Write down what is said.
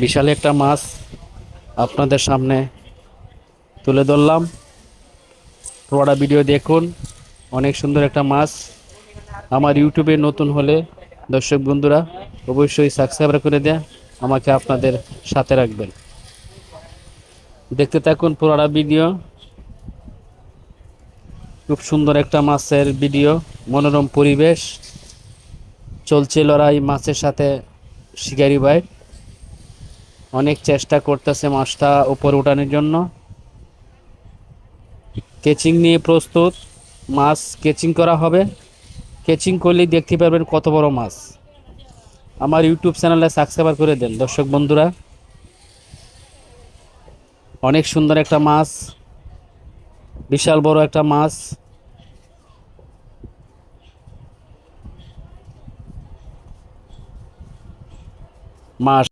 বিশাল একটা মাছ আপনাদের সামনে তুলে ধরলাম। পুরোটা ভিডিও দেখুন। অনেক সুন্দর একটা মাছ। আমার ইউটিউবে নতুন হলে দর্শক বন্ধুরা অবশ্যই সাবস্ক্রাইব করে দেন, আমাকে আপনাদের সাথে রাখবেন। দেখতে থাকুন পুরোটা ভিডিও। খুব সুন্দর একটা মাছের ভিডিও, মনোরম পরিবেশ, চলছে লড়াই মাছের সাথে শিকারি ভাই। অনেক চেষ্টা করতেছে মাছটা উপরে উঠানোর জন্য। কেচিং নিয়ে প্রস্তুত, মাছ কেচিং করা হবে। কেচিং করলেই দেখতে পারবেন কত বড় মাছ। আমার ইউটিউব চ্যানেলে সাবস্ক্রাইব করে দেন দর্শক বন্ধুরা। অনেক সুন্দর একটা মাছ, বিশাল বড় একটা মাছ। মাছ